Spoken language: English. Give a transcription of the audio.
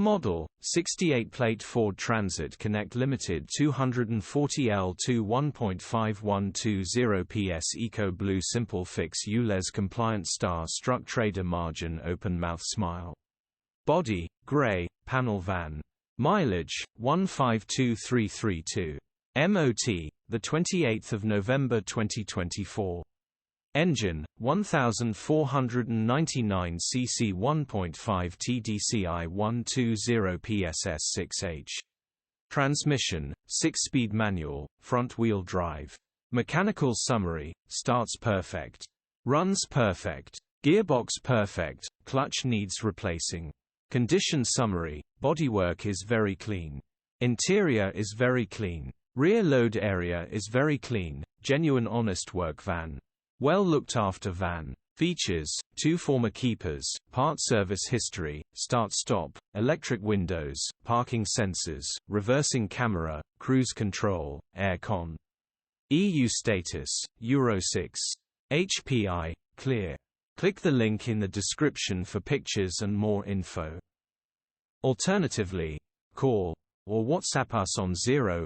Model, 68-plate Ford Transit Connect Limited 240L2 1.5 120PS EcoBlue Simple Fix ULEZ Compliant Star Struck Trader Margin Open Mouth Smile. Body, grey, panel van. Mileage, 152,332. MOT, 28 November 2024. Engine, 1499 cc 1.5 TDCI 120 PSS6H. Transmission, 6-speed manual, front-wheel drive. Mechanical summary, starts perfect. Runs perfect. Gearbox perfect, clutch needs replacing. Condition summary, bodywork is very clean. Interior is very clean. Rear load area is very clean, genuine honest work van. Well looked after van. Features, 2 former keepers, part service history, start-stop, electric windows, parking sensors, reversing camera, cruise control, air-con. EU status, Euro 6. HPI, clear. Click the link in the description for pictures and more info. Alternatively, call or WhatsApp us on 0